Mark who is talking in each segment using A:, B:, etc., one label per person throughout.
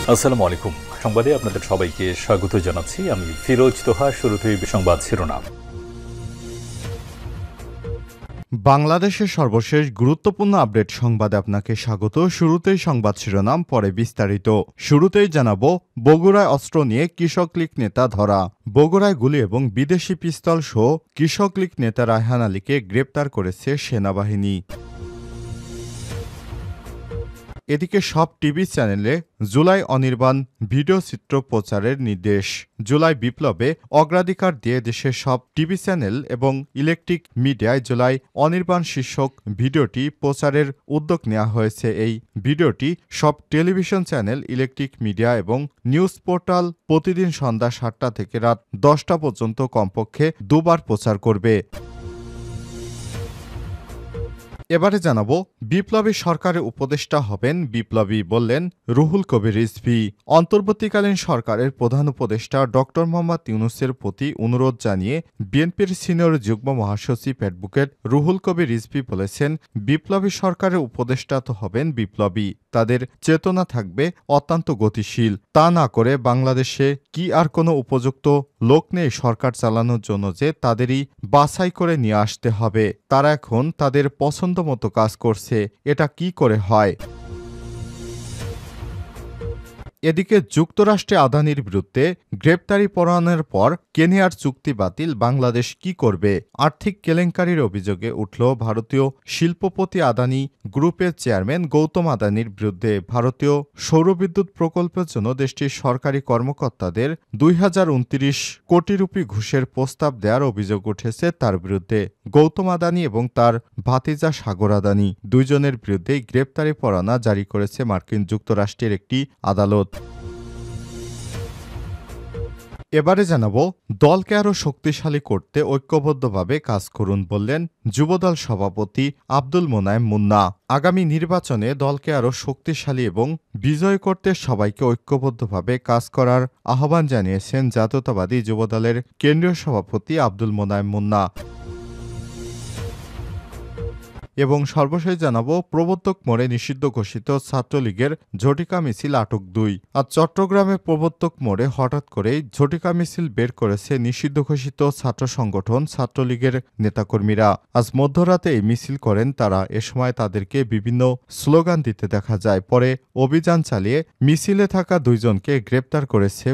A: আসসালামু আলাইকুম। সংবাদে আপনাদের সবাইকে স্বাগত জানাচ্ছি। আমি ফিরোজ তোহা। শুরুতেই সংবাদ শিরোনাম।
B: বাংলাদেশের সর্বশেষ গুরুত্বপূর্ণ আপডেট সংবাদে আপনাকে স্বাগত। শুরুতেই সংবাদ শিরোনাম, পরে বিস্তারিত। শুরুতেই জানাবো, বগুড়ায় অস্ত্র নিয়ে কৃষক লীগ নেতা ধরা। বগুড়ায় গুলি এবং বিদেশি পিস্তল সহ কৃষক লীগ নেতা রায়হান আলীকে গ্রেপ্তার করেছে সেনাবাহিনী। এদিকে সব টিভি চ্যানেলে জুলাই অনির্বাণ ভিডিও চিত্র প্রচারের নির্দেশ। জুলাই বিপ্লবে অগ্রাধিকার দিয়ে দেশের সব টিভি চ্যানেল এবং ইলেকট্রিক মিডিয়ায় জুলাই অনির্বাণ শীর্ষক ভিডিওটি প্রচারের উদ্যোগ নেওয়া হয়েছে। এই ভিডিওটি সব টেলিভিশন চ্যানেল, ইলেকট্রিক মিডিয়া এবং নিউজ পোর্টাল প্রতিদিন সন্ধ্যা ৭টা থেকে রাত ১০টা পর্যন্ত কমপক্ষে দুবার প্রচার করবে। এবারে জানাবো, বিপ্লবী সরকারের উপদেষ্টা হবেন বিপ্লবী, বললেন রুহুল কবির রিজভী। অন্তর্বর্তীকালীন সরকারের প্রধান উপদেষ্টা ডক্টর মোহাম্মদ ইউনূসের প্রতি অনুরোধ জানিয়ে বিএনপির সিনিয়র যুগ্ম মহাসচিব অ্যাডভোকেট রুহুল কবির রিজভী বলেছেন, বিপ্লবী সরকারের উপদেষ্টা তো হবেন বিপ্লবী, তাদের চেতনা থাকবে অত্যন্ত গতিশীল। তা না করে বাংলাদেশে কি আর কোনো উপযুক্ত লোক নেই সরকার চালানোর জন্য যে তাদেরই বাছাই করে নিয়ে আসতে হবে? তারা এখন তাদের পছন্দ মতো কাজ করছে, এটা কি করে হয়? এদিকে যুক্তরাষ্ট্রে আদানির বিরুদ্ধে গ্রেপ্তারি পরোয়ানার পর কেনিয়ার চুক্তি বাতিল, বাংলাদেশ কি করবে? আর্থিক কেলেঙ্কারির অভিযোগে উঠল ভারতীয় শিল্পপতি আদানি গ্রুপের চেয়ারম্যান গৌতম আদানির বিরুদ্ধে। ভারতীয় সৌরবিদ্যুৎ প্রকল্পের জন্য দেশটির সরকারি কর্মকর্তাদের ২০২৯ কোটি রুপি ঘুষের প্রস্তাব দেওয়ার অভিযোগ উঠেছে তার বিরুদ্ধে। গৌতম আদানি এবং তার ভাতিজা সাগর আদানি দুইজনের বিরুদ্ধেই গ্রেপ্তারি পরোয়ানা জারি করেছে মার্কিন যুক্তরাষ্ট্রের একটি আদালত। এবারে জানাবো, দলকে আরও শক্তিশালী করতে ঐক্যবদ্ধভাবে কাজ করুন, বললেন যুবদল সভাপতি আব্দুল মোনায়েম মুন্না। আগামী নির্বাচনে দলকে আরও শক্তিশালী এবং বিজয় করতে সবাইকে ঐক্যবদ্ধভাবে কাজ করার আহ্বান জানিয়েছেন জাতীয়তাবাদী যুবদলের কেন্দ্রীয় সভাপতি আব্দুল মোনায়েম মুন্না। এবং সর্বশেষ জানাবো, প্রবর্তক মোড়ে নিষিদ্ধ ঘোষিত ছাত্রলীগের ঝটিকা মিছিল আটক ২। আজ চট্টগ্রামে প্রবর্তক মোড়ে হঠাৎ করেই ঝটিকা মিছিল বের করেছে নিষিদ্ধ ঘোষিত ছাত্র সংগঠন ছাত্রলীগের নেতাকর্মীরা। আজ মধ্যরাতে এই মিছিল করেন তারা। এ সময় তাদেরকে বিভিন্ন স্লোগান দিতে দেখা যায়। পরে অভিযান চালিয়ে মিছিলে থাকা দুইজনকে গ্রেপ্তার করেছে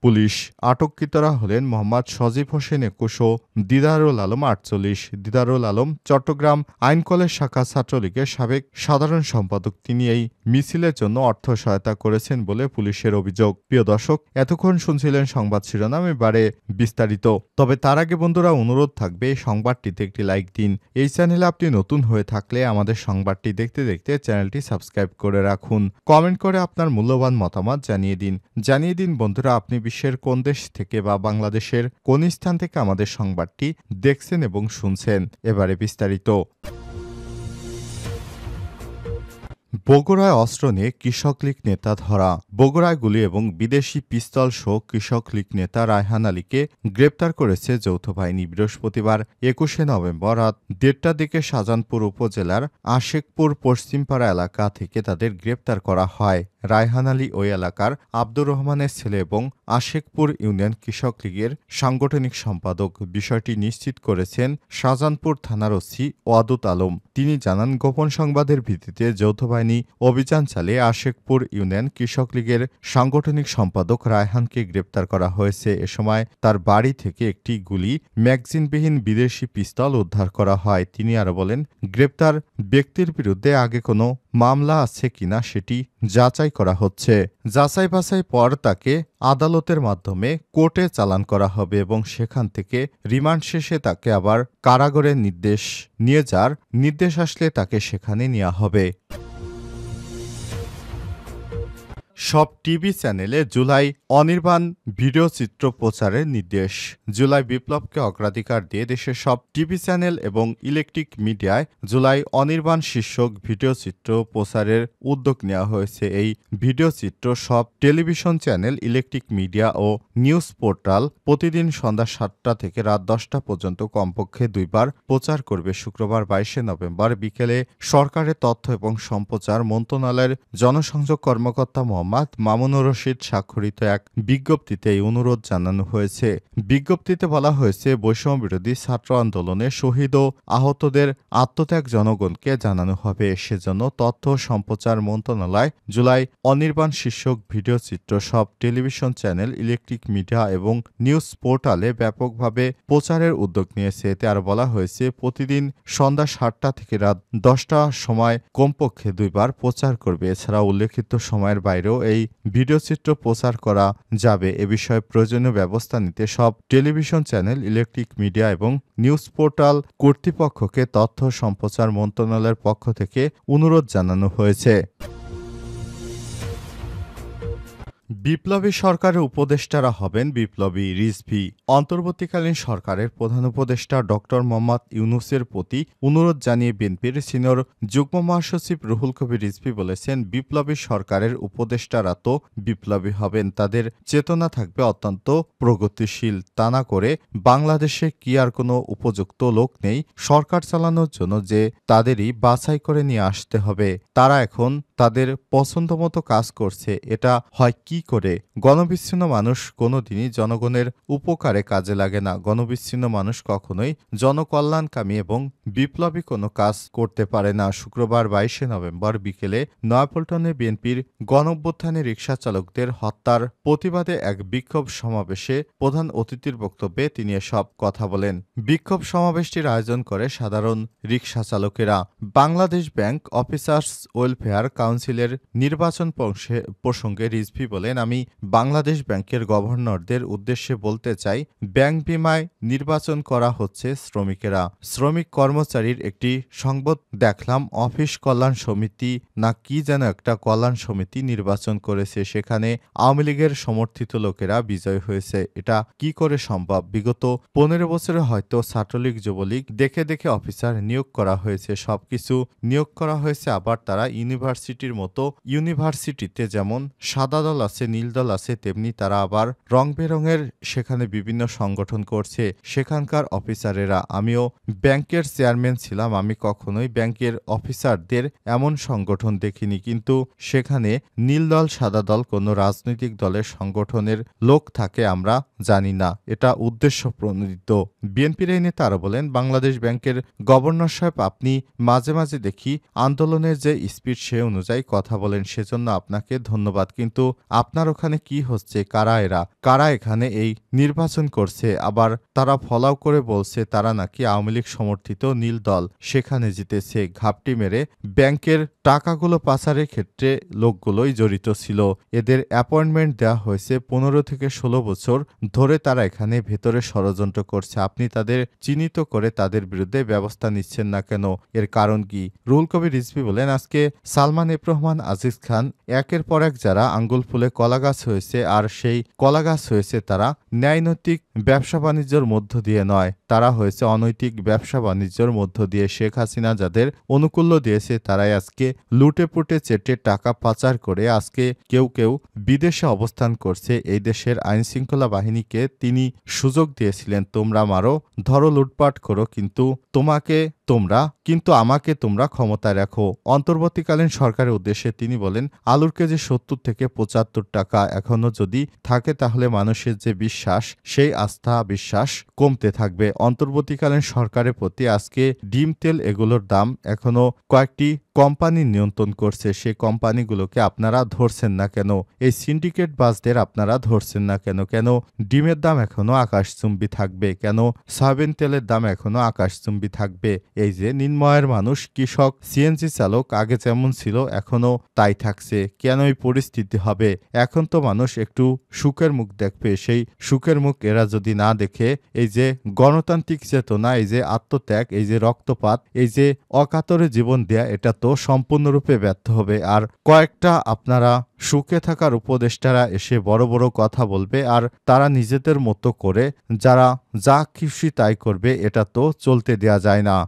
B: পুলিশ। আটককৃতরা হলেন মোহাম্মদ সজীব হোসেন ২১ ও দিদারুল আলম ৪৮। দিদারুল আলম চট্টগ্রাম আইন কলেজ শাখা ছাত্রলীগের সাবেক সাধারণ সম্পাদক। তিনি এই মিছিলের জন্য অর্থ সহায়তা করেছেন বলে পুলিশের অভিযোগ। প্রিয় দর্শক, এতক্ষণ শুনছিলেন সংবাদ শিরোনাম, এবারে বিস্তারিত। তবে তার আগে বন্ধুরা, অনুরোধ থাকবে এই সংবাদটিতে একটি লাইক দিন। এই চ্যানেলে আপনি নতুন হয়ে থাকলে আমাদের সংবাদটি দেখতে দেখতে চ্যানেলটি সাবস্ক্রাইব করে রাখুন। কমেন্ট করে আপনার মূল্যবান মতামত জানিয়ে দিন বন্ধুরা, আপনি বিশ্বের কোন দেশ থেকে বা বাংলাদেশের কোন স্থান থেকে আমাদের সংবাদটি দেখছেন এবং শুনছেন। এবারে বিস্তারিত। বগুড়ায় অস্ত্র নিয়ে কৃষক লীগ নেতা ধরা। বগুড়ায় গুলি এবং বিদেশি পিস্তল সহ কৃষক লীগ নেতা রায়হান আলীকে গ্রেপ্তার করেছে যৌথ বাহিনী। বৃহস্পতিবার ২১শে নভেম্বর রাত ১:৩০টার দিকে শাহজাহানপুর উপজেলার আশেকপুর পশ্চিমপাড়া এলাকা থেকে তাদের গ্রেপ্তার করা হয়। রায়হান আলী ওই এলাকার আব্দুর রহমানের ছেলে এবং আশেকপুর ইউনিয়ন কৃষক লীগের সাংগঠনিক সম্পাদক। বিষয়টি নিশ্চিত করেছেন শাহজাহানপুর থানার ওসি ওয়াদুদ আলম। তিনি জানান, গোপন সংবাদের ভিত্তিতে যৌথ বাহিনী অভিযান চালিয়ে আশেকপুর ইউনিয়ন কৃষক লীগের সাংগঠনিক সম্পাদক রায়হানকে গ্রেপ্তার করা হয়েছে। এ সময় তার বাড়ি থেকে একটি গুলি, ম্যাগজিনবিহীন বিদেশি পিস্তল উদ্ধার করা হয়। তিনি আরও বলেন, গ্রেপ্তার ব্যক্তির বিরুদ্ধে আগে কোনো মামলা আছে কিনা সেটি যাচাই করা হচ্ছে। যাচাই বাছাই পর তাকে আদালতের মাধ্যমে কোর্টে চালান করা হবে এবং সেখান থেকে রিমান্ড শেষে তাকে আবার কারাগারে নিয়ে যাওয়ার নির্দেশ আসলে তাকে সেখানে নেওয়া হবে। সব টিভি চ্যানেলে জুলাই অনির্বাণ ভিডিওচিত্র প্রচারের নির্দেশ। জুলাই বিপ্লবকে অগ্রাধিকার দিয়ে দেশের সব টিভি চ্যানেল এবং ইলেকট্রিক মিডিয়ায় জুলাই অনির্বাণ শীর্ষক ভিডিওচিত্র প্রচারের উদ্যোগ নেওয়া হয়েছে। এই ভিডিওচিত্র সব টেলিভিশন চ্যানেল, ইলেকট্রিক মিডিয়া ও নিউজ পোর্টাল প্রতিদিন সন্ধ্যা ৭টা থেকে রাত ১০টা পর্যন্ত কমপক্ষে ২ বার প্রচার করবে। শুক্রবার ২২শে নভেম্বর বিকেলে সরকারের তথ্য এবং সম্প্রচার মন্ত্রণালয়ের জনসংযোগ কর্মকর্তা মোহাম্মদ মামুনুর রশিদ স্বাক্ষরিত এক বিজ্ঞপ্তিতে এই অনুরোধ জানানো হয়েছে। বিজ্ঞপ্তিতে বলা হয়েছে, বৈষম্যবিরোধী ছাত্র আন্দোলনে শহীদ ও আহতদের আত্মত্যাগ জনগণকে জানানো হবে। সেজন্য তথ্য সম্প্রচার মন্ত্রণালয় জুলাই অনির্বাণ শীর্ষক ভিডিওচিত্র সব টেলিভিশন চ্যানেল, ইলেকট্রিক মিডিয়া এবং নিউজ পোর্টালে ব্যাপকভাবে প্রচারের উদ্যোগ নিয়েছে। এতে আর বলা হয়েছে, প্রতিদিন সন্ধ্যা ৭টা থেকে রাত ১০টার সময় কমপক্ষে ২ বার প্রচার করবে। এছাড়া উল্লেখিত সময়ের বাইরেও এই ভিডিওচিত্র প্রচার করা যাবে। এ বিষয়ে প্রয়োজনীয় ব্যবস্থা নিতে সব টেলিভিশন চ্যানেল, ইলেকট্রিক মিডিয়া এবং নিউজ পোর্টাল কর্তৃপক্ষকে তথ্য সম্প্রচার মন্ত্রণালয়ের পক্ষ থেকে অনুরোধ জানানো হয়েছে। বিপ্লবী সরকারের উপদেষ্টারা হবেন বিপ্লবী রিজভী। অন্তর্বর্তীকালীন সরকারের প্রধান উপদেষ্টা ডক্টর মোহাম্মদ ইউনূসের প্রতি অনুরোধ জানিয়ে বিএনপির সিনিয়র যুগ্ম মহাসচিব রুহুল কবির রিজভী বলেছেন, বিপ্লবী সরকারের উপদেষ্টারা তো বিপ্লবী হবেন, তাদের চেতনা থাকবে অত্যন্ত প্রগতিশীল। তা না করে বাংলাদেশে কি আর কোনো উপযুক্ত লোক নেই সরকার চালানোর জন্য যে তাদেরই বাছাই করে নিয়ে আসতে হবে? তারা এখন তাদের পছন্দমতো কাজ করছে। এটা হয় কি করে? গণবিচ্ছিন্ন মানুষ কোনোদিনই জনগণের উপকারে কাজে লাগে না। গণবিচ্ছিন্ন মানুষ কখনোই জনকল্যাণকামী এবং বিপ্লবী কোনো কাজ করতে পারে না। শুক্রবার ২২শে নভেম্বর বিকেলে নয়াপল্টনে বিএনপির গণঅভ্যুত্থানে রিকশা চালকদের হত্যার প্রতিবাদে এক বিক্ষোভ সমাবেশে প্রধান অতিথির বক্তব্যে তিনি এসব কথা বলেন। বিক্ষোভ সমাবেশটির আয়োজন করে সাধারণ রিকশা চালকেরা। বাংলাদেশ ব্যাংক অফিসার্স ওয়েলফেয়ার কাউন্সিলের নির্বাচন প্রসঙ্গে রিজভী বলেন, আমি বাংলাদেশ ব্যাংকের গভর্নরদের উদ্দেশ্যে বলতে চাই, ব্যাংক বিমায় নির্বাচন করা হচ্ছে শ্রমিকেরা। শ্রমিক কর্মচারীর একটি সংবাদ দেখলাম, অফিস কল্যাণ সমিতি না কি যেন একটা কল্যাণ সমিতি নির্বাচন করেছে, সেখানে আওয়ামী লীগের সমর্থিত লোকেরা বিজয় হয়েছে। এটা কি করে সম্ভব? বিগত ১৫ বছরে হয়তো ছাত্রলীগ, যুবলীগ দেখে দেখে অফিসার নিয়োগ করা হয়েছে, সবকিছু নিয়োগ করা হয়েছে। আবার তারা ইউনিভার্সিটির মতো ইউনিভার্সিটিতে যেমন সাদা দল আছে, নীল দল আছে, তেমনি তারা আবার রং বেরঙের সেখানে বিভিন্ন সংগঠন করছে সেখানকার অফিসারেরা। আমিও ব্যাংকের চেয়ারম্যান ছিলাম, আমি কখনোই ব্যাংকের অফিসারদের এমন সংগঠন দেখিনি। কিন্তু সেখানে নীল দল, সাদা দল, কোনো রাজনৈতিক দলের সংগঠনের লোক থাকে আমরা জানি না, এটা উদ্দেশ্য প্রণোদিত। বিএনপির এই নেতা আরও বলেন, বাংলাদেশ ব্যাংকের গভর্নর সাহেব, আপনি মাঝে মাঝে দেখি আন্দোলনের যে স্পিড সে অনুযায়ী কথা বলেন, সেজন্য আপনাকে ধন্যবাদ। কিন্তু আপনার ওখানে কি হচ্ছে? কারা এখানে এই নির্বাচন করছে? আবার তারা ফলাও করে বলছে তারা নাকি আওয়ামী লীগ সমর্থিত নীল দল, সেখানে জিতেছে। ঘাপটি মেরে ব্যাংকের টাকাগুলো পাচারের ক্ষেত্রে লোকগুলোই জড়িত ছিল। এদের অ্যাপয়েন্টমেন্ট দেওয়া হয়েছে ১৫ থেকে ১৬ বছর ধরে তারা এখানে ভেতরে ষড়যন্ত্র করছে। আপনি তাদের চিহ্নিত করে তাদের বিরুদ্ধে ব্যবস্থা নিচ্ছেন না কেন? এর কারণ কি? রুহুল কবির রিজভী বলেন, আজকে সালমান এফ রহমান, আজিজ খান, একের পর এক যারা আঙ্গুল ফুলে কলাগাছ হয়েছে, আর সেই কলাগাছ হয়েছে তারা ন্যায়নৈতিক ব্যবসা বাণিজ্যের মধ্য দিয়ে নয়, তারা হয়েছে অনৈতিক ব্যবসা বাণিজ্যের মধ্য দিয়ে। শেখ হাসিনা যাদের অনুকূল্য দিয়েছে তারাই আজকে লুটে পুটে চেটে টাকা পাচার করে আজকে কেউ কেউ বিদেশে অবস্থান করছে। এই দেশের আইনশৃঙ্খলা বাহিনীকে তিনি সুযোগ দিয়েছিলেন, তোমরা মারো, ধরো, লুটপাট করো, কিন্তু আমাকে তোমরা ক্ষমতায় রাখো। অন্তর্বর্তীকালীন সরকারের উদ্দেশ্যে তিনি বলেন, আলুর কেজি ৭০ থেকে ৭৫ টাকা এখনো যদি থাকে তাহলে মানুষের যে বিশ্বাস, সেই আস্থা বিশ্বাস কমতে থাকবে। অন্তর্বর্তীকালীন সরকারের প্রতি আজকে ডিম, তেল এগুলোর দাম এখনো কয়েকটি কোম্পানি নিয়ন্ত্রণ করছে। সেই কোম্পানিগুলোকে আপনারা ধরছেন না কেন? এই সিন্ডিকেট বাসদের আপনারা ধরছেন না কেন? কেন ডিমের দাম এখনো আকাশচুম্বী থাকবে? কেন সয়াবিন তেলের দাম এখনো আকাশচুম্বী থাকবে? এই যে নিম্নআয়ের মানুষ, কৃষক, সিএনজি চালক আগে যেমন ছিল এখনও তাই থাকছে। কেন এই পরিস্থিতি হবে? এখন তো মানুষ একটু সুখের মুখ দেখবে। সেই সুখের মুখ এরা যদি না দেখে, এই যে গণতান্ত্রিক চেতনা, এই যে আত্মত্যাগ, এই যে রক্তপাত, এই যে অকাতরে জীবন দেয়া, এটা তো সম্পূর্ণরূপে ব্যর্থ হবে। আর কয়েকটা আপনারা সুখে থাকার উপদেষ্টারা এসে বড় বড় কথা বলবে, আর তারা নিজেদের মতো করে যারা যা খুশি তাই করবে, এটা তো চলতে দেয়া যায় না।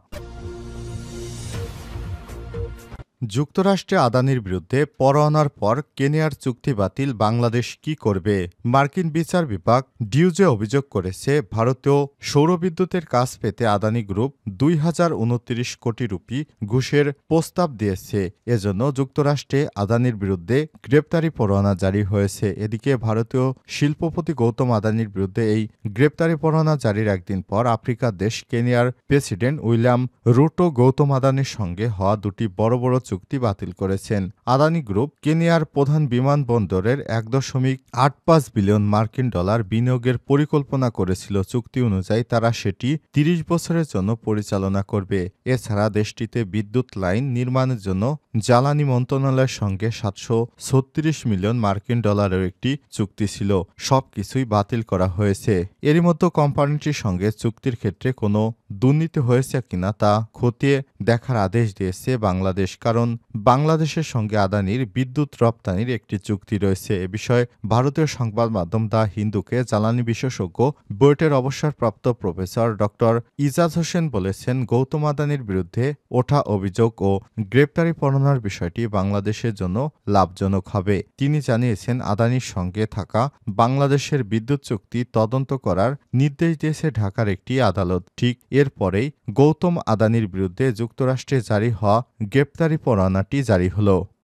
B: যুক্তরাষ্ট্রে আদানির বিরুদ্ধে পরোয়ানার পর কেনিয়ার চুক্তি বাতিল, বাংলাদেশ কি করবে? মার্কিন বিচার বিভাগ ডিউজে অভিযোগ করেছে, ভারতীয় সৌরবিদ্যুতের কাজ পেতে আদানি গ্রুপ ২,০২৯ কোটি রুপি ঘুষের প্রস্তাব দিয়েছে। এজন্য যুক্তরাষ্ট্রে আদানির বিরুদ্ধে গ্রেপ্তারি পরোয়ানা জারি হয়েছে। এদিকে ভারতীয় শিল্পপতি গৌতম আদানির বিরুদ্ধে এই গ্রেপ্তারি পরোয়ানা জারির একদিন পর আফ্রিকার দেশ কেনিয়ার প্রেসিডেন্ট উইলিয়াম রুটো গৌতম আদানির সঙ্গে হওয়া দুটি বড় বড় চুক্তি বাতিল করেছেন। আদানি গ্রুপ কেনিয়ার প্রধান বিমানবন্দরের ১.৮৫ বিলিয়ন মার্কিন ডলার বিনিয়োগের পরিকল্পনা করেছিল। চুক্তি অনুযায়ী তারা সেটি ৩০ বছরের জন্য পরিচালনা করবে। এছাড়া দেশটিতে বিদ্যুৎ লাইন নির্মাণের জন্য জ্বালানি মন্ত্রণালয়ের সঙ্গে ৭৩৬ মিলিয়ন মার্কিন ডলারের একটি চুক্তি ছিল। সবকিছুই বাতিল করা হয়েছে। এরই মধ্যে কোম্পানিটির সঙ্গে চুক্তির ক্ষেত্রে কোনো দুর্নীতি হয়েছে কিনা তা খতিয়ে দেখার আদেশ দিয়েছে বাংলাদেশ। কারণ বাংলাদেশের সঙ্গে আদানির বিদ্যুৎ রপ্তানির একটি চুক্তি রয়েছে। এ বিষয়ে ভারতীয় সংবাদ মাধ্যম দ্য হিন্দুকে জ্বালানি বিশেষজ্ঞ বুয়েটের অবসরপ্রাপ্ত প্রফেসর ডক্টর ইজাজ হোসেন বলেছেন, গৌতম আদানির বিরুদ্ধে ওঠা অভিযোগ ও গ্রেপ্তারি পরোয়ানার বিষয়টি বাংলাদেশের জন্য লাভজনক হবে। তিনি জানিয়েছেন, আদানির সঙ্গে থাকা বাংলাদেশের বিদ্যুৎ চুক্তি তদন্ত করার নির্দেশ দিয়েছে ঢাকার একটি আদালত। ঠিক এরপরেই গৌতম আদানির বিরুদ্ধে যুক্তরাষ্ট্রে জারি হওয়া গ্রেপ্তারি পরোয়ানাটি জারি হলো।